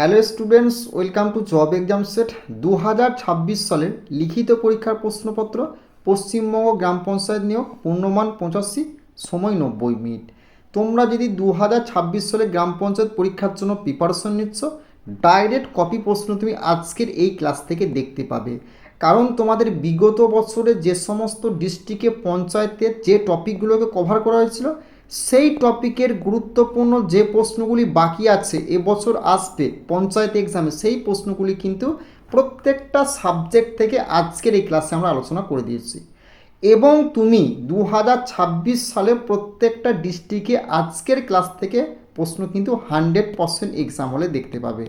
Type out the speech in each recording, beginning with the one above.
Hello students, welcome to job exam set 2026 সালের লিখিত পরীক্ষার প্রশ্নপত্র। পশ্চিমবঙ্গ গ্রাম পঞ্চায়েত নিয়োগ, পূর্ণমান 85, সময় 90 মিনিট। তোমরা যদি 2026 সালে গ্রাম পঞ্চায়েত পরীক্ষার জন্য প্রিপারেশন নিচ্ছ, ডাইরেক্ট কপি প্রশ্ন তুমি আজকের এই ক্লাস থেকে দেখতে পাবে। কারণ তোমাদের বিগত বছরে যে সমস্ত ডিস্ট্রিক্টে পঞ্চায়েতের যে টপিকগুলোকে কভার করা হয়েছিল, সেই টপিকের গুরুত্বপূর্ণ যে প্রশ্নগুলি বাকি আছে এবছর আসবে পঞ্চায়েত এক্সামে, সেই প্রশ্নগুলি কিন্তু প্রত্যেকটা সাবজেক্ট থেকে আজকের এই ক্লাসে আমরা আলোচনা করে দিয়েছি। এবং তুমি 2026 সালে প্রত্যেকটা ডিস্ট্রিক্টে আজকের ক্লাস থেকে প্রশ্ন কিন্তু 100% এক্সাম হলে দেখতে পাবে।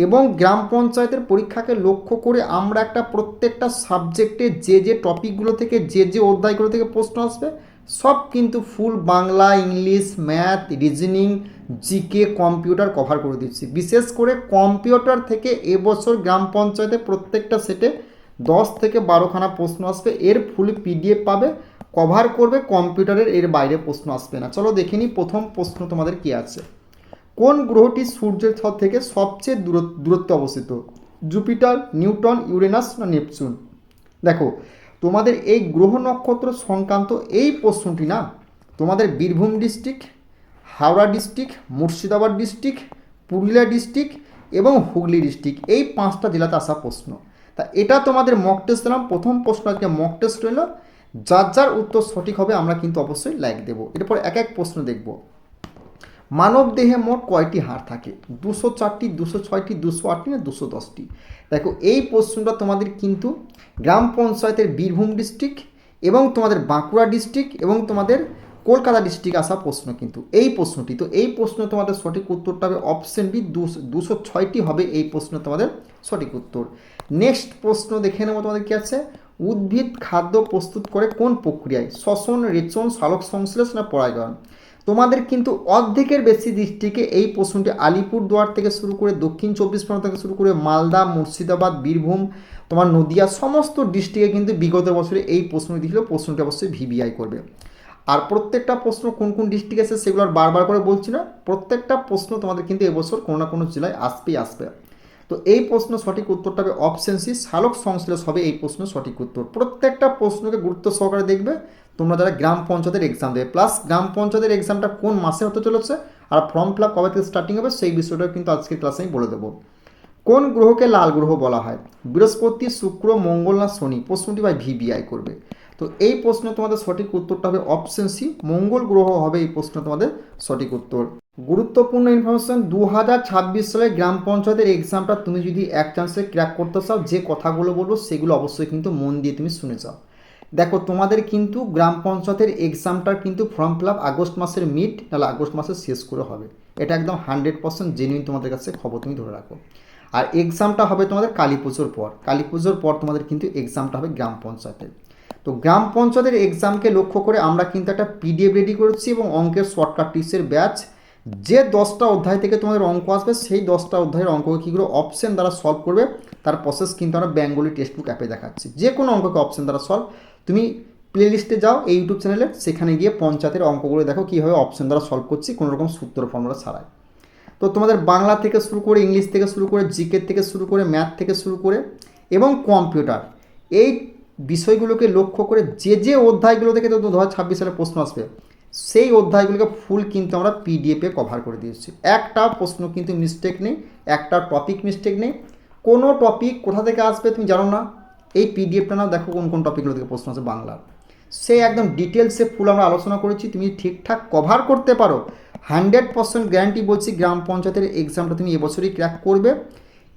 এবং গ্রাম পঞ্চায়েতের পরীক্ষাকে লক্ষ্য করে আমরা একটা প্রত্যেকটা সাবজেক্টে যে যে টপিকগুলো থেকে যে যে অধ্যায়গুলো থেকে প্রশ্ন আসবে সব কিন্তু full Bangla, English, math, reasoning, GK, computer cover করে দিচ্ছি। বিশেষ করে কম্পিউটার থেকে এবছর গ্রাম পঞ্চায়েতে প্রত্যেকটা সেটে 10 থেকে 12খানা প্রশ্ন আসবে। এর ফুল পিডিএফ পাবে, কভার করবে কম্পিউটারের, এর বাইরে প্রশ্ন আসবে না। চলো দেখে নিই প্রথম প্রশ্ন তোমাদের কি আছে। কোন গ্রহটি সূর্যের থেকে সবচেয়ে দূরত্বে অবস্থিত? জুপিটার, নিউটন, ইউরেনাস না নেপচুন? দেখো, তোমাদের এই গ্রহ নক্ষত্র সংক্রান্ত এই প্রশ্নটি না তোমাদের Birbhum district, Howrah district, Murshidabad district, Purulia district এবং হুগলি ডিস্ট্রিক্ট, এই 5টা জেলাতে আসা প্রশ্ন। তা এটা তোমাদের মক টেস্ট দিলাম, প্রথম প্রশ্ন আজকে মক টেস্ট রইল। যার যার উত্তর সঠিক হবে আমরা কিন্তু অবশ্যই লাইক দেবো। এরপর এক এক প্রশ্ন দেখব। মানব দেহে মোট কয়টি হাড় থাকে? 204টি, 206টি, 208টি না 210টি? দেখো, এই প্রশ্নটা তোমাদের কিন্তু গ্রাম পঞ্চায়েতের বীরভূম ডিস্ট্রিক্ট এবং তোমাদের বাঁকুড়া ডিস্ট্রিক্ট এবং তোমাদের কলকাতা ডিস্ট্রিক্ট আসা প্রশ্ন কিন্তু এই প্রশ্নটি। তো এই প্রশ্ন তোমাদের সঠিক উত্তরটা হবে অপশন বি, 206টি হবে এই প্রশ্ন তোমাদের সঠিক উত্তর। নেক্সট প্রশ্ন দেখে নেবো তোমাদের কি আছে। উদ্ভিদ খাদ্য প্রস্তুত করে কোন প্রক্রিয়ায়? শ্বসন, রেচন, সালোক সংশ্লেষ না পরাগায়ন? তোমাদের কিন্তু অর্ধেকের বেশি ডিস্ট্রিক্টে এই প্রশ্নটি আলিপুরদুয়ার থেকে শুরু করে দক্ষিণ 24 পরগনা থেকে শুরু করে মালদা, মুর্শিদাবাদ, বীরভূম, তোমার নদিয়া, সমস্ত ডিস্ট্রিক্টে কিন্তু বিগত বছরে এই প্রশ্নটি ছিল। প্রশ্নটি অবশ্যই ভিভিআই করবে। আর প্রত্যেকটা প্রশ্ন কোন কোন ডিস্ট্রিক্ট আছে সেগুলো আর বারবার করে বলছি না, প্রত্যেকটা প্রশ্ন তোমাদের কিন্তু এবছর কোনো না কোনো জেলায় আসবেই আসবে। তো এই প্রশ্ন সঠিক উত্তরটা হবে অপশন সি, সালোক সংশ্লেষ হবে এই প্রশ্ন সঠিক উত্তর। প্রত্যেকটা প্রশ্নকে গুরুত্ব সহকারে দেখবে তোমরা যারা গ্রাম পঞ্চায়েতের এক্সাম দেবে, প্লাস গ্রাম পঞ্চায়েতের এক্সামটা কোন মাসে হতে চলেছে আর ফর্ম ফিল আপ কবে থেকে স্টার্টিং হবে সেই বিষয়টাও কিন্তু আজকের ক্লাসে আমি বলে দেবো। কোন গ্রহকে লাল গ্রহ বলা হয়? বৃহস্পতি, শুক্র, মঙ্গল না শনি? প্রশ্নটি ভাই ভিভিআই করবে। তো এই প্রশ্ন তোমাদের সঠিক উত্তরটা হবে অপশন সি, মঙ্গল গ্রহ হবে এই প্রশ্ন তোমাদের সঠিক উত্তর। গুরুত্বপূর্ণ ইনফরমেশন, 2026 সালে গ্রাম পঞ্চায়েতের এক্সামটা তুমি যদি এক চান্সে ক্র্যাক করতে চাও, যে কথাগুলো বলবো সেগুলো অবশ্যই কিন্তু মন দিয়ে তুমি শুনে যাও। দেখো, তোমাদের কিন্তু গ্রাম পঞ্চায়েতের এক্সামটার কিন্তু ফর্ম ফিল আপ আগস্ট মাসের মিড নাহলে আগস্ট মাসের শেষ করে হবে। এটা একদম 100% জেনুইন তোমাদের কাছে খবর, তুমি ধরে রাখো। আর এক্সামটা হবে তোমাদের কালী পুজোর পর, কালী পুজোর পর তোমাদের কিন্তু এক্সামটা হবে গ্রাম পঞ্চায়েতের। তো গ্রাম পঞ্চায়েতের এক্সামকে লক্ষ্য করে আমরা কিন্তু একটা পিডিএফ রেডি করেছি এবং অঙ্কের শর্টকাট টিপসের ব্যাচ। যে 10টা অধ্যায় থেকে তোমাদের অঙ্ক আসবে সেই 10টা অধ্যায়ের অঙ্ককে কী করে অপশন দ্বারা সলভ করবে তার প্রসেস কিন্তু আমরা বেঙ্গলি টেক্সটবুক অ্যাপে দেখাচ্ছি। যে কোনো অঙ্ককে অপশন দ্বারা সলভ, তুমি প্লে লিস্টে যাও এই ইউটিউব চ্যানেলে, সেখানে গিয়ে পঞ্চায়েতের অঙ্কগুলো দেখো কীভাবে অপশন দ্বারা সলভ করছি কোনো রকম সূত্র ফর্মুলা ছাড়াই। তো তোমাদের বাংলা থেকে শুরু করে, ইংলিশ থেকে শুরু করে, জিকে থেকে শুরু করে, ম্যাথ থেকে শুরু করে এবং কম্পিউটার, এই বিষয়গুলোকে লক্ষ্য করে যে যে অধ্যায়গুলো থেকে তো 2026 সালে প্রশ্ন আসবে সেই অধ্যায়গুলোকে ফুল কিন্তু আমরা পিডিএফে কভার করে দিয়েছি। একটা প্রশ্ন কিন্তু মিস্টেক নেই, একটা টপিক মিস্টেক নেই। কোনো টপিক কোথা থেকে আসবে তুমি জানো না, এই পিডিএফটা নাও, দেখো কোন কোন টপিকগুলো থেকে প্রশ্ন আছে বাংলার, সে একদম ডিটেলসে ফুল আমরা আলোচনা করেছি। তুমি ঠিকঠাক কভার করতে পারো, 100% গ্যারান্টি বলছি গ্রাম পঞ্চায়েতের এক্সামটা তুমি এবছরই ক্র্যাক করবে।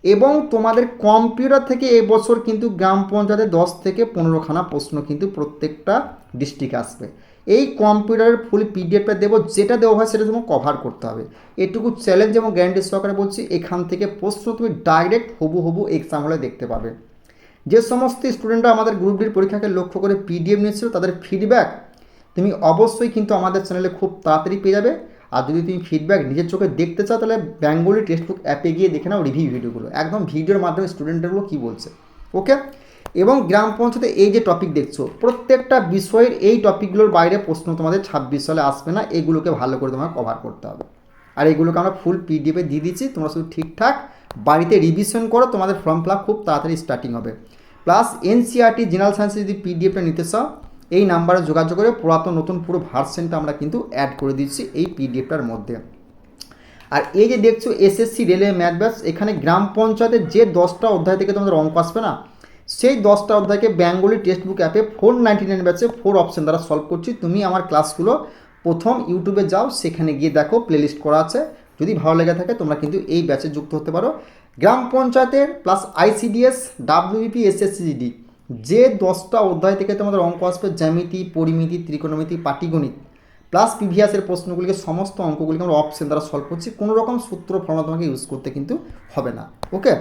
এবং তোমাদের কম্পিউটার থেকে এবছর কিন্তু গ্রাম পঞ্চায়েতে 10 থেকে 15খানা প্রশ্ন কিন্তু প্রত্যেকটা ডিস্ট্রিক্টে আসবে। এই কম্পিউটারের ফুল পিডিএফটা দেবো, যেটা দেওয়া হয় সেটা তোমাকে কভার করতে হবে। এটুকু চ্যালেঞ্জ এবং গ্যারান্টি সহকারে বলছি, এখান থেকে প্রশ্ন তুমি ডাইরেক্ট হবু এক্সাম হলে দেখতে পাবে। যে সমস্ত স্টুডেন্টরা আমাদের গ্রুপ ডির পরীক্ষাকে লক্ষ্য করে পিডিএফ নিয়েছিল তাদের ফিডব্যাক তুমি অবশ্যই কিন্তু আমাদের চ্যানেলে খুব তাড়াতাড়ি পেয়ে যাবে। আর যদি তুমি ফিডব্যাক নিজের চোখে দেখতে চাও তাহলে বেঙ্গলি টেক্সটবুক অ্যাপে গিয়ে দেখে নাও রিভিউ ভিডিওগুলো, একদম ভিডিওর মাধ্যমে স্টুডেন্টগুলো কী বলছে। ওকে, এবং গ্রাম পঞ্চায়েতে এই যে টপিক দেখছো প্রত্যেকটা বিষয়ের এই টপিকগুলোর বাইরে প্রশ্ন তোমাদের 26 সালে আসবে না, এগুলোকে ভালো করে তোমাকে কভার করতে হবে। আর এগুলোকে আমরা ফুল পিডিএফে দিয়ে দিচ্ছি, তোমরা শুধু ঠিকঠাক বাড়িতে রিভিশন করো, তোমাদের ফর্ম ফিল আপ খুব তাড়াতাড়ি স্টার্টিং হবে। প্লাস এনসিইআরটি জেনারেল সায়েন্সে যদি পিডিএফটা নিতে চাও, এই নাম্বারে যোগাযোগ করে পুরাতন নতুন পুরো ভার্সনটা আমরা কিন্তু অ্যাড করে দিচ্ছি এই পিডিএফটার মধ্যে। আর এই যে দেখছো এসএসসি রেলওয়ে ম্যাথ ব্যাচ, এখানে গ্রাম পঞ্চায়েতের যে 10টা অধ্যায় থেকে তোমাদের অঙ্ক আসবে না, সেই 10টা অধ্যায়কে বেঙ্গলি টেক্সট বুক অ্যাপে 499 ব্যাচে 4 অপশন দ্বারা সলভ করছি। তুমি আমার ক্লাসগুলো প্রথম ইউটিউবে যাও, সেখানে গিয়ে দেখো প্লেলিস্ট করা আছে। যদি ভালো লেগে থাকে তোমরা কিন্তু এই ব্যাচে যুক্ত হতে পারো। গ্রাম পঞ্চায়েতের প্লাস আইসিডিএস, ডাব্লিউবিপি, এসএসসিজিডি যে 10টা অধ্যায় থেকে তোমাদের অঙ্ক আসবে, জ্যামিতি, পরিমিতি, ত্রিকোণমিতি, পাটিগণিত প্লাস পিভিএসের প্রশ্নগুলিকে, সমস্ত অঙ্কগুলিকে আমরা অপশন দ্বারা সলভ করছি। কোনো রকম সূত্র ফর্মুলা তোমাকে ইউজ করতে কিন্তু হবে না, ওকে।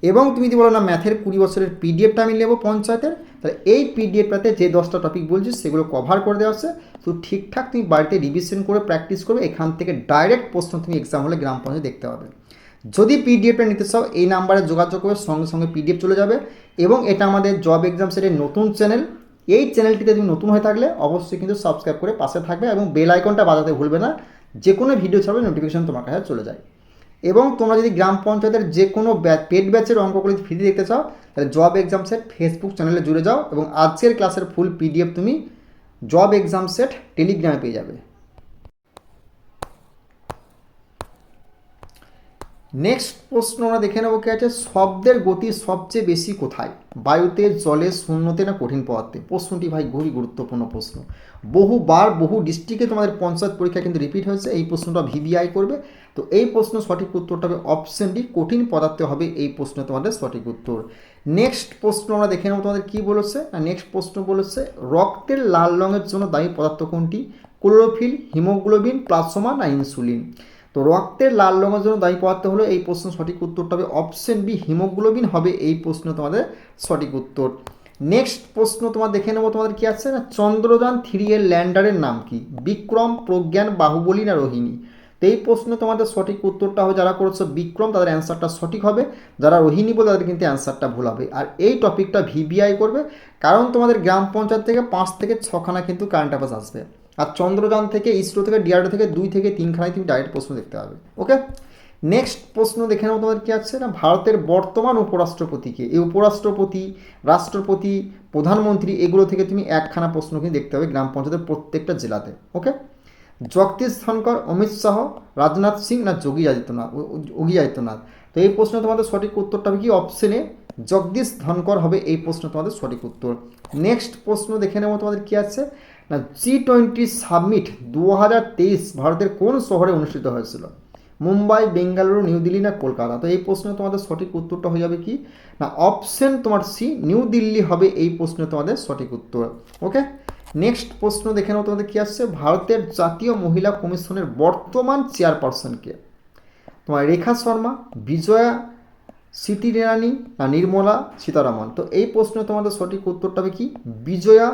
এবং তুমি যদি বলো না ম্যাথের 20 বছরের পিডিএফটা আমি নেবো পঞ্চায়েতের, তাহলে এই পিডিএফটাতে যে 10টা টপিক বলছি সেগুলো কভার করে দেওয়া আছে। তো ঠিকঠাক তুমি বাড়িতে রিভিশন করে প্র্যাকটিস করবে, এখান থেকে ডাইরেক্ট প্রশ্ন তুমি এক্সাম হলে গ্রাম পঞ্চায়েত দেখতে পাবে। যদি পিডিএফটা নিতে চাও, এই নাম্বারে যোগাযোগ করে সঙ্গে সঙ্গে পিডিএফ চলে যাবে। এবং এটা আমাদের জব এক্সাম সেটের নতুন চ্যানেল। এই চ্যানেলটিতে তুমি নতুন হয়ে থাকলে অবশ্যই কিন্তু সাবস্ক্রাইব করে পাশে থাকবে এবং বেল আইকনটা বাজাতে ভুলবে না, যে কোনো ভিডিও ছাড়বে নোটিফিকেশন তোমার কাছে চলে যায়। এবং তোমরা যদি গ্রাম পঞ্চায়েতের যে কোনো পেড ব্যাচের অঙ্কগুলি ফ্রি দেখতে চাও, তাহলে জব এক্সাম সেট ফেসবুক চ্যানেলে জুড়ে যাও এবং আজকের ক্লাসের ফুল পিডিএফ তুমি জব এক্সাম সেট টেলিগ্রামে পেয়ে যাবে। নেক্সট প্রশ্ন আমরা দেখে নেবো কি আছে, শব্দের গতি সবচেয়ে বেশি কোথায়? বায়ুতে, জলে, শূন্যতে না কঠিন পদার্থে? প্রশ্নটি ভাই খুবই গুরুত্বপূর্ণ প্রশ্ন। বহুবার বহু ডিস্ট্রিক্টে তোমাদের পঞ্চায়েত পরীক্ষা কিন্তু রিপিট হয়েছে। এই প্রশ্নটা ভিভিআই করবে। তো এই প্রশ্ন সঠিক উত্তরটা হবে অপশন ডি, কঠিন পদার্থে হবে এই প্রশ্ন তোমাদের সঠিক উত্তর। নেক্সট প্রশ্ন আমরা দেখে নেবো তোমাদের কী বলেছে। নেক্সট প্রশ্ন বলেছে রক্তের লাল রঙের জন্য দায়ী পদার্থ কোনটি? ক্লোরোফিল, হিমোগ্লোবিন, প্লাজমা না ইনসুলিন? তো রক্তের লাল রঙের জন্য দায়ী পদার্থ হলো এই প্রশ্ন সঠিক উত্তরটা হবে অপশন বি, হিমোগ্লোবিন হবে এই প্রশ্ন তোমাদের সঠিক উত্তর। নেক্সট প্রশ্ন তোমার দেখে নেবো তোমাদের কি আছে না, চন্দ্রযান 3 এর ল্যান্ডারের নাম কি? বিক্রম, প্রজ্ঞান, বাহুবলী না রোহিণী? তো এই প্রশ্ন তোমাদের সঠিক উত্তরটা হবে, যারা করেছো বিক্রম তাদের অ্যান্সারটা সঠিক হবে, যারা রোহিণী বলে তাদের কিন্তু অ্যান্সারটা ভুল হবে। আর এই টপিকটা ভিভিআই করবে, কারণ তোমাদের গ্রাম পঞ্চায়েত থেকে 5 থেকে 6খানা কিন্তু কারেন্ট অ্যাফেয়ার্স আসবে। আর চন্দ্রযান থেকে, ইসরো থেকে, ডিআরডিও থেকে 2 থেকে 3খানায় তুমি ডাইরেক্ট প্রশ্ন দেখতে পাবে, ওকে। নেক্সট প্রশ্ন দেখে নেবো তোমাদের কি আছে না, ভারতের বর্তমান উপরাষ্ট্রপতিকে? এই উপরাষ্ট্রপতি, রাষ্ট্রপতি, প্রধানমন্ত্রী এগুলো থেকে তুমি একখানা প্রশ্ন কিন্তু দেখতে হবে গ্রাম পঞ্চায়েতের প্রত্যেকটা জেলাতে, ওকে। জগদীশ ধনকর, অমিত শাহ, রাজনাথ সিং না যোগী আদিত্যনাথ? তো এই প্রশ্ন তোমাদের সঠিক উত্তরটা হবে কি? অপশনে জগদীশ ধনকর হবে এই প্রশ্ন তোমাদের সঠিক উত্তর। নেক্সট প্রশ্ন দেখে নেবো তোমাদের কি আছে না, G20 সামিট 2023 ভারতের কোন শহরে অনুষ্ঠিত হয়েছিল? মুম্বাই, বেঙ্গালুরু, নিউ দিল্লি না কলকাতা? তো এই প্রশ্ন তোমাদের সঠিক উত্তরটা হয়ে যাবে কি না, অপশন তোমার সি, নিউ দিল্লি হবে এই প্রশ্ন তোমাদের সঠিক উত্তর, ওকে। নেক্সট প্রশ্ন দেখে নেবো তোমাদের কি আসছে, ভারতের জাতীয় মহিলা কমিশনের বর্তমান চেয়ারপারসনকে? তোমার রেখা শর্মা, বিজয়া স্মৃতি ইরানি না নির্মলা সীতারামন? তো এই প্রশ্ন তোমাদের সঠিক উত্তরটা হবে কি? বিজয়া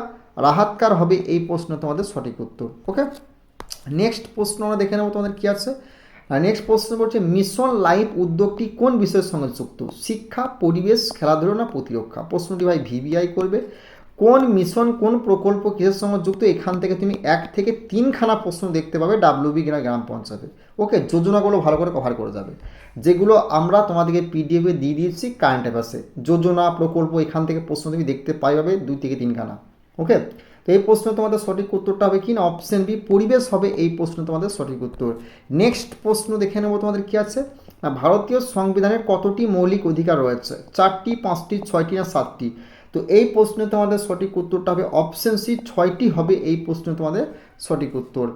রাহাতকার হবে এই প্রশ্ন তোমাদের সঠিক উত্তর, ওকে। নেক্সট প্রশ্ন আমরা দেখে নেবো তোমাদের কি আছে। নেক্সট প্রশ্ন করছে মিশন লাইফ উদ্যোগটি কোন বিষয়ের সঙ্গে যুক্ত? শিক্ষা, পরিবেশ, খেলাধুলা না প্রতিরক্ষা? প্রশ্নটি ভাই ভিভিআই করবে। কোন মিশন, কোন প্রকল্প কিসের সঙ্গে যুক্ত? এখান থেকে তুমি 1 থেকে 3খানা প্রশ্ন দেখতে পাবে ডাব্লিউবি গ্রাম পঞ্চায়েতে, ওকে। যোজনাগুলো ভালো করে কভার করে যাবে, যেগুলো আমরা তোমাদেরকে পিডিএফে দিয়ে দিয়েছি কারেন্ট অ্যাফেয়ার্সে। যোজনা, প্রকল্প, এখান থেকে প্রশ্ন তুমি দেখতে পাবে 2 থেকে 3খানা, ওকে। তো এই প্রশ্ন তোমাদের সঠিক উত্তরটা হবে কি না, অপশন বি, পরিবেশ হবে এই প্রশ্ন তোমাদের সঠিক উত্তর। নেক্সট প্রশ্ন দেখে নেবো তোমাদের কি আছে না, ভারতীয় সংবিধানের কতটি মৌলিক অধিকার রয়েছে? 4টি, 5টি, 6টি না 7টি? তো এই প্রশ্নে তোমাদের সঠিক উত্তরটা হবে অপশন সি, 6টি হবে এই প্রশ্ন তোমাদের সঠিক উত্তর।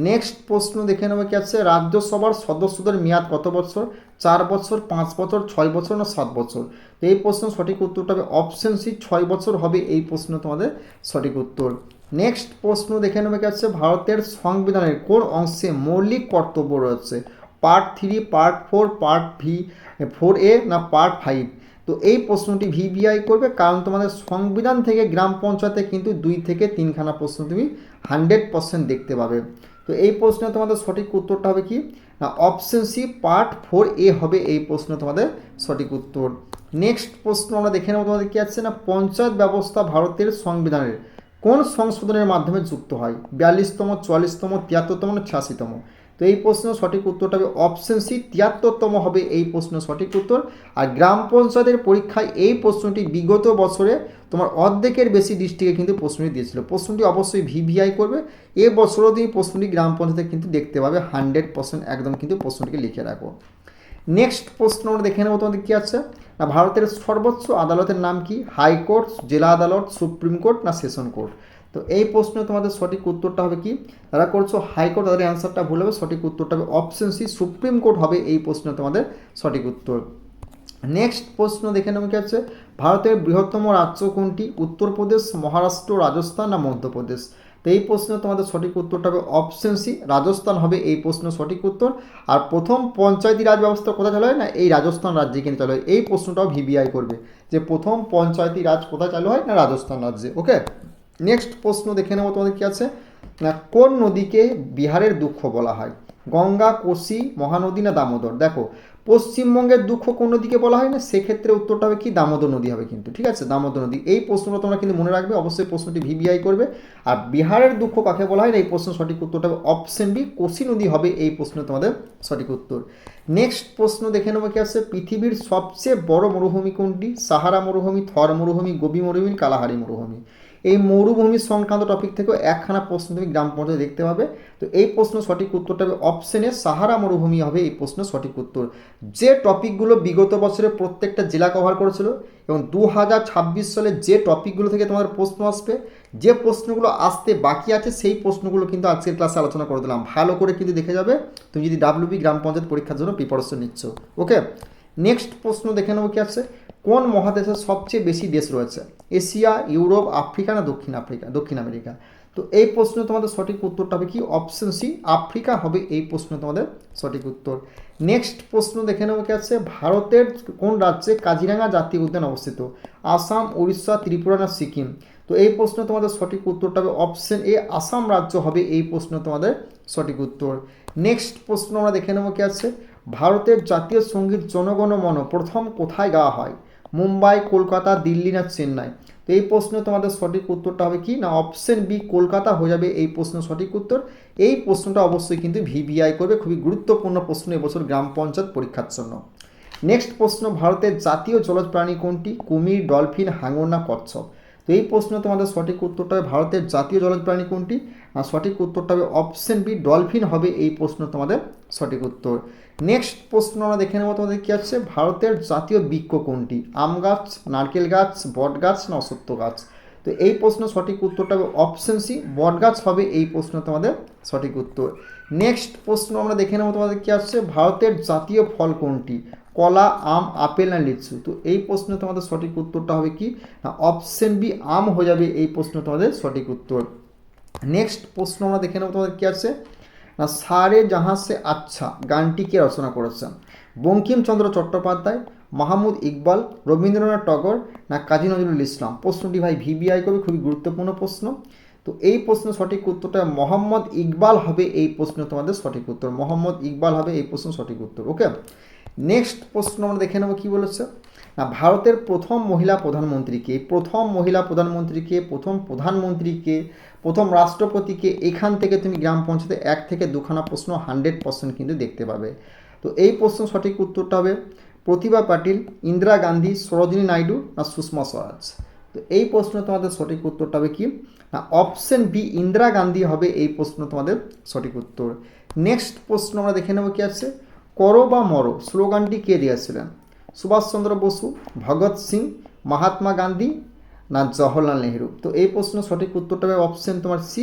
নেক্সট প্রশ্ন দেখে নেবো কি আছে, রাজ্যসভার সদস্যদের মেয়াদ কত বছর? 4 বছর, 5 বছর, 6 বছর না 7 বছর? তো এই প্রশ্ন সঠিক উত্তরটা হবে অপশন সি, 6 বছর হবে এই প্রশ্ন তোমাদের সঠিক উত্তর। নেক্সট প্রশ্ন দেখে নেবে কি আছে, ভারতের সংবিধানের কোন অংশে মৌলিক কর্তব্য রয়েছে? পার্ট 3, পার্ট 4, পার্ট 4A না পার্ট 5? তো এই প্রশ্নটি ভিভিআই করবে, কারণ তোমাদের সংবিধান থেকে গ্রাম পঞ্চায়েতে কিন্তু 2 থেকে 3খানা প্রশ্ন তুমি 100% দেখতে পাবে। তো এই প্রশ্নে তোমাদের সঠিক উত্তরটা হবে কি না, অপশন সি, পার্ট 4A হবে এই প্রশ্ন তোমাদের সঠিক উত্তর। নেক্সট প্রশ্ন আমরা দেখে নেবো তোমাদের কি আছে না, পঞ্চায়েত ব্যবস্থা ভারতের সংবিধানের কোন সংশোধনের মাধ্যমে যুক্ত হয়? 42তম, 44তম, 73তম না 86তম? তো এই প্রশ্ন সঠিক উত্তরটা হবে অপশন সি 73তম হবে এই প্রশ্ন সঠিক উত্তর। আর গ্রাম পঞ্চায়েতের পরীক্ষায় এই প্রশ্নটি বিগত বছরে তোমার অর্ধেকের বেশি ডিস্ট্রিক্টে কিন্তু প্রশ্নটি দিয়েছিল। প্রশ্নটি অবশ্যই ভিভিআই করবে, এবছরও তুমি প্রশ্নটি গ্রাম পঞ্চায়েতে কিন্তু দেখতে পাবে 100% একদম কিন্তু প্রশ্নটিকে লিখে রাখো। নেক্সট প্রশ্ন আমরা দেখে নেবো তোমাদের কী আছে না, ভারতের সর্বোচ্চ আদালতের নাম কি? হাইকোর্ট, জেলা আদালত, সুপ্রিম কোর্ট না সেশন কোর্ট? তো এই প্রশ্নে তোমাদের সঠিক উত্তরটা হবে কি? যারা করছো হাইকোর্ট তাদের অ্যান্সারটা ভুল হবে, সঠিক উত্তরটা হবে অপশন সি সুপ্রিম কোর্ট হবে এই প্রশ্নে তোমাদের সঠিক উত্তর। নেক্সট প্রশ্ন দেখে নেবো কি আছে, ভারতের বৃহত্তম রাজ্য কোনটি? উত্তরপ্রদেশ, মহারাষ্ট্র, রাজস্থান না মধ্যপ্রদেশ? তো এই প্রশ্নে তোমাদের সঠিক উত্তরটা হবে অপশন সি রাজস্থান হবে এই প্রশ্ন সঠিক উত্তর। আর প্রথম পঞ্চায়েতি রাজ ব্যবস্থা কোথায় চালু হয় না, এই রাজস্থান রাজ্যে কিন্তু চালু হয়। এই প্রশ্নটাও ভিভিআই করবে যে প্রথম পঞ্চায়েতি রাজ কোথায় চালু হয় না, রাজস্থান রাজ্যে। ওকে, নেক্সট প্রশ্ন দেখে নেবো তোমাদের কি আছে না, কোন নদীকে বিহারের দুঃখ বলা হয়? গঙ্গা, কোশি, মহানদী না দামোদর? দেখো পশ্চিমবঙ্গের দুঃখ কোন নদীকে বলা হয় না, সেক্ষেত্রে উত্তরটা হবে কি দামোদর নদী হবে কিন্তু, ঠিক আছে, দামোদর নদী। এই প্রশ্নটা তোমরা কিন্তু মনে রাখবে, অবশ্যই প্রশ্নটি ভিভিআই করবে। আর বিহারের দুঃখ কাকে বলা হয় না, এই প্রশ্ন সঠিক উত্তরটা হবে অপশন বি কোশি নদী হবে এই প্রশ্ন তোমাদের সঠিক উত্তর। নেক্সট প্রশ্ন দেখে নেবো কি আছে, পৃথিবীর সবচেয়ে বড় মরুভূমি কোনটি? সাহারা মরুভূমি, থর মরুভূমি, গোবি মরুভূমি, কালাহারি মরুভূমি? এই মরুভূমি সংক্রান্ত টপিক থেকেও একখানা প্রশ্ন তুমি গ্রাম পঞ্চায়েতে দেখতে পাবে। তো এই প্রশ্ন সঠিক উত্তরটা হবে অপশনে সাহারা মরুভূমি হবে এই প্রশ্ন সঠিক উত্তর। যে টপিকগুলো বিগত বছরে প্রত্যেকটা জেলা কভার করেছিল এবং 2026 সালে যে টপিকগুলো থেকে তোমাদের প্রশ্ন আসবে, যে প্রশ্নগুলো আসতে বাকি আছে সেই প্রশ্নগুলো কিন্তু আজকের ক্লাসে আলোচনা করে দিলাম। ভালো করে কিন্তু দেখে যাবে তুমি যদি ডাব্লিউবি গ্রাম পঞ্চায়েত পরীক্ষার জন্য প্রিপারেশন নিচ্ছ। ওকে, নেক্সট প্রশ্ন দেখে নেবো কি আছে, কোন মহাদেশে সবচেয়ে বেশি দেশ রয়েছে? এশিয়া, ইউরোপ, আফ্রিকা না দক্ষিণ আমেরিকা? তো এই প্রশ্ন তোমাদের সঠিক উত্তরটা হবে কি অপশন সি আফ্রিকা হবে এই প্রশ্ন তোমাদের সঠিক উত্তর। নেক্সট প্রশ্ন দেখে নেবো কি আছে, ভারতের কোন রাজ্যে কাজিরাঙা জাতীয় উদ্যান অবস্থিত? আসাম, উড়িষ্যা, ত্রিপুরা না সিকিম? তো এই প্রশ্ন তোমাদের সঠিক উত্তরটা হবে অপশন এ আসাম রাজ্য হবে এই প্রশ্ন তোমাদের সঠিক উত্তর। নেক্সট প্রশ্ন আমরা দেখে নেবো কি আছে, ভারতের জাতীয় সঙ্গীত জনগণ মন প্রথম কোথায় গাওয়া হয়? মুম্বাই, কলকাতা, দিল্লি না চেন্নাই? তো এই প্রশ্নে তোমাদের সঠিক উত্তরটা হবে কি না অপশন বি কলকাতা হয়ে যাবে এই প্রশ্ন সঠিক উত্তর। এই প্রশ্নটা অবশ্যই কিন্তু ভিভিআই করবে, খুবই গুরুত্বপূর্ণ প্রশ্ন এবছর গ্রাম পঞ্চায়েত পরীক্ষার জন্য। নেক্সট প্রশ্ন, ভারতের জাতীয় জলজ প্রাণী কোনটি? কুমির, ডলফিন, হাঙর না কচ্ছপ? তো এই প্রশ্ন তোমাদের সঠিক উত্তরটা হবে ভারতের জাতীয় জলজ প্রাণী কোনটি? সঠিক উত্তরটা হবে অপশন বি ডলফিন হবে এই প্রশ্ন তোমাদের সঠিক উত্তর। নেক্সট প্রশ্ন আমরা দেখে নেবো তোমাদের কী আছে, ভারতের জাতীয় বৃক্ষ কোনটি? আম গাছ, নারকেল গাছ, বট গাছ না অশ্বত্থ গাছ? তো এই প্রশ্ন সঠিক উত্তরটা হবে অপশন সি বট গাছ হবে এই প্রশ্ন তোমাদের সঠিক উত্তর। নেক্সট প্রশ্ন আমরা দেখে নেবো তোমাদের কী আসছে, ভারতের জাতীয় ফল কোনটি? কলা, আম, আপেল না লিচু? তো এই প্রশ্ন তোমাদের সঠিক উত্তরটা হবে কি অপশন বি আম হয়ে যাবে এই প্রশ্ন তোমাদের সঠিক উত্তর। নেক্সট প্রশ্ন আমরা দেখে নেবো তোমাদের কী আছে না, সারে জাহাঁ সে আচ্ছা গানটি কে রচনা করেছেন? বঙ্কিমচন্দ্র চট্টোপাধ্যায়, মাহমুদ ইকবাল, রবীন্দ্রনাথ টগর না কাজী নজরুল ইসলাম? প্রশ্নটি ভাই ভিভিআই করবে, খুবই গুরুত্বপূর্ণ প্রশ্ন। তো এই প্রশ্নের সঠিক উত্তরটা মোহাম্মদ ইকবাল হবে এই প্রশ্ন তোমাদের সঠিক উত্তর, মোহাম্মদ ইকবাল হবে এই প্রশ্ন সঠিক উত্তর। ওকে, নেক্সট প্রশ্ন আমরা দেখে নেবো কী বলেছে না, ভারতের প্রথম মহিলা প্রধানমন্ত্রীকে? প্রথম মহিলা প্রধানমন্ত্রীকে, প্রথম প্রধানমন্ত্রীকে, প্রথম রাষ্ট্রপতিকে? এখান থেকে তুমি গ্রাম পঞ্চায়েতে 1 থেকে 2খানা প্রশ্ন 100% কিন্তু দেখতে পাবে। তো এই প্রশ্ন সঠিক উত্তরটা হবে প্রতিভা পাটিল, ইন্দিরা গান্ধী, সরোজিনী নাইডু না সুষমা স্বরাজ? তো এই প্রশ্ন তোমাদের সঠিক উত্তরটা হবে কি না অপশন বি ইন্দিরা গান্ধী হবে এই প্রশ্ন তোমাদের সঠিক উত্তর। নেক্সট প্রশ্ন আমরা দেখে নেবো কি আছে, করো বা মরো স্লোগানটি কে দিয়েছিলেন? সুভাষচন্দ্র বসু, ভগৎ সিং, মহাত্মা গান্ধী না জওহরলাল নেহরু? তো এই প্রশ্ন সঠিক উত্তরটা হবে অপশন তোমার সি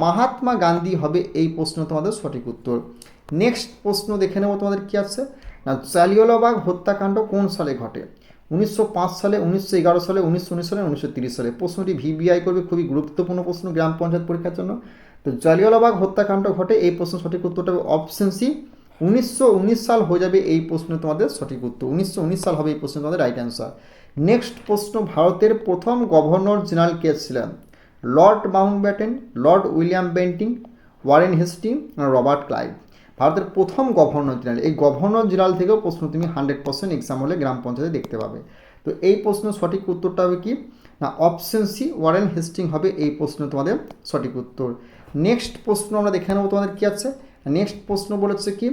মহাত্মা গান্ধী হবে এই প্রশ্ন তোমাদের সঠিক উত্তর। নেক্সট প্রশ্ন দেখে নেবো তোমাদের কী আছে না, জালিয়ানওয়ালাবাগ হত্যাকাণ্ড কোন সালে ঘটে? 1905 সালে, 1911 সালে, 1919 সালে, 1930 সালে? প্রশ্নটি ভিভিআই করবে, খুবই গুরুত্বপূর্ণ প্রশ্ন গ্রাম পঞ্চায়েত পরীক্ষার জন্য। তো জালিয়ানওয়ালাবাগ হত্যাকাণ্ড ঘটে এই প্রশ্ন সঠিক উত্তরটা হবে অপশন সি 1919 সাল হয়ে যাবে এই প্রশ্ন তোমাদের সঠিক উত্তর, 1919 সাল হবে এই প্রশ্ন তোমাদের রাইট অ্যান্সার। নেক্সট প্রশ্ন, ভারতের প্রথম গভর্নর জেনারেল কে ছিলেন? Lord Mountbatten, lord William Bentinck, Warren Hastings, Robert Clive? ভারতের প্রথম গভর্নর জেনারেল, এই গভর্নর জেনারেল থেকেও প্রশ্ন তুমি 100% এক্সাম হলে গ্রাম পঞ্চায়েতে দেখতে পাবে। তো এই প্রশ্ন সঠিক উত্তরটা হবে কি না অপশন সি ওয়ারেন হেস্টিং হবে এই প্রশ্ন তোমাদের সঠিক উত্তর। নেক্সট প্রশ্ন আমরা দেখে নেবো তোমাদের কী আছে নেক্সট প্রশ্ন বলেছে কি,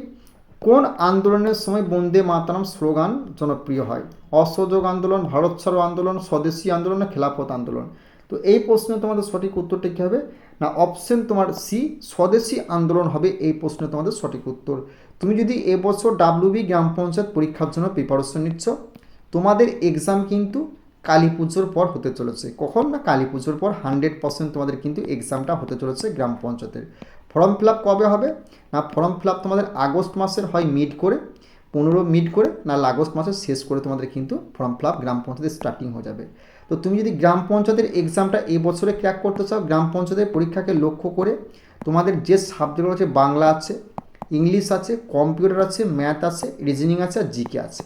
কোন আন্দোলনের সময় বন্দে মাতরম স্লোগান জনপ্রিয় হয়? অসহযোগ আন্দোলন, ভারত ছাড়ো আন্দোলন, স্বদেশী আন্দোলন না খেলাফত আন্দোলন? তো এই প্রশ্নে তোমাদের সঠিক উত্তরটা কী হবে না, অপশন তোমার সি, স্বদেশী আন্দোলন হবে এই প্রশ্নে তোমাদের সঠিক উত্তর। তুমি যদি এবছর ডাব্লিউবি গ্রাম পঞ্চায়েত পরীক্ষার জন্য প্রিপারেশন নিচ্ছ, তোমাদের এক্সাম কিন্তু কালী পুজোর পর হতে চলেছে। কখন না, কালী পুজোর পর 100% তোমাদের কিন্তু এক্সামটা হতে চলেছে গ্রাম পঞ্চায়েতের। ফর্ম ফিল আপ কবে হবে না, ফর্ম ফিল আপ তোমাদের আগস্ট মাসের হয় মিড করে 15 মিড করে, না আগস্ট মাসের শেষ করে তোমাদের কিন্তু ফর্ম ফিল আপ গ্রাম পঞ্চায়েতের স্টার্টিং হয়ে যাবে। তো তুমি যদি গ্রাম পঞ্চায়েতের এক্সামটা এই বছরে ক্র্যাক করতে চাও, গ্রাম পঞ্চায়েতের পরীক্ষাকে লক্ষ্য করে তোমাদের যে সাবজেক্ট আছে, বাংলা আছে, ইংলিশ আছে, কম্পিউটার আছে, ম্যাথ আছে, রিজনিং আছে আর জিকে আছে,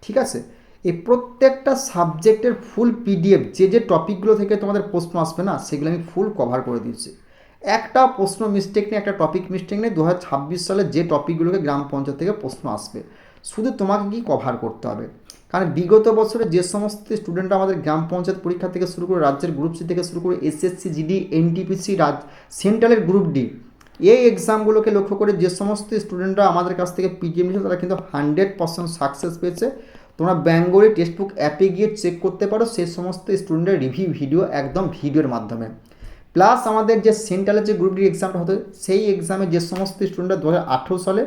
ঠিক আছে? এই প্রত্যেকটা সাবজেক্টের ফুল পিডিএফ, যে যে টপিকগুলো থেকে তোমাদের প্রশ্ন আসবে না, সেগুলো আমি ফুল কভার করে দিয়েছি। একটা প্রশ্ন মিস্টেক নেই, একটা টপিক মিস্টেক নেই। 2026 সালে যে টপিকগুলোকে গ্রাম পঞ্চায়েত থেকে প্রশ্ন আসবে, শুধু তোমাকে কি কভার করতে হবে। কারণ বিগত বছরে যে সমস্ত স্টুডেন্টরা আমাদের গ্রাম পঞ্চায়েত পরীক্ষা থেকে শুরু করে রাজ্যের গ্রুপ সি থেকে শুরু করে এসএসসি, জিডি, এনটিপিসি, সেন্ট্রালের গ্রুপ ডি, এই এক্সামগুলোকে লক্ষ্য করে যে সমস্ত স্টুডেন্টরা আমাদের কাছ থেকে পিজিএম নিয়েছে, তারা কিন্তু 100% সাকসেস পেয়েছে। তোমরা বেঙ্গলি টেক্সট বুক অ্যাপে গিয়ে চেক করতে পারো সেই সমস্ত স্টুডেন্টের রিভিউ ভিডিও, একদম ভিডিওর মাধ্যমে। প্লাস আমাদের যে সেন্ট্রালের যে গ্রুপ ডি এক্সামটা হতো, সেই এক্সামে যে সমস্ত স্টুডেন্টরা 2018 সালে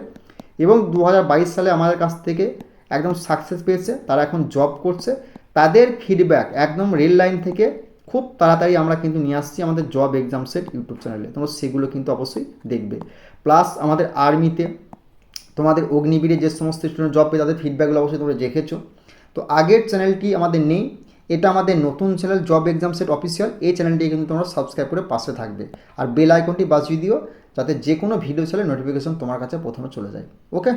এবং 2022 সালে আমাদের কাছ থেকে একদম সাকসেস পেয়েছে, তারা এখন জব করছে, তাদের ফিডব্যাক একদম রেল লাইন থেকে খুব তাড়াতাড়ি আমরা কিন্তু নিয়ে আসছি আমাদের জব এক্সাম সেট ইউটিউব চ্যানেলে। তোমরা সেগুলো কিন্তু অবশ্যই দেখবে। প্লাস আমাদের আর্মিতে, তোমাদের অগ্নিবীরে যে সমস্ত স্টুডেন্ট জব পেয়ে তাদের ফিডব্যাকগুলো অবশ্যই তোমরা দেখেছো। তো আগের চ্যানেলটি আমাদের নেই, এটা আমাদের নতুন channel job exam set official. এই চ্যানেলটি কিন্তু তোমরা সাবস্ক্রাইব করে পাশে থাকবে আর বেল আইকনটি বাজিয়ে দিও, যাতে যে কোনো ভিডিও চ্যানেল নোটিফিকেশন তোমার কাছে প্রথমে চলে যায়। ওকে।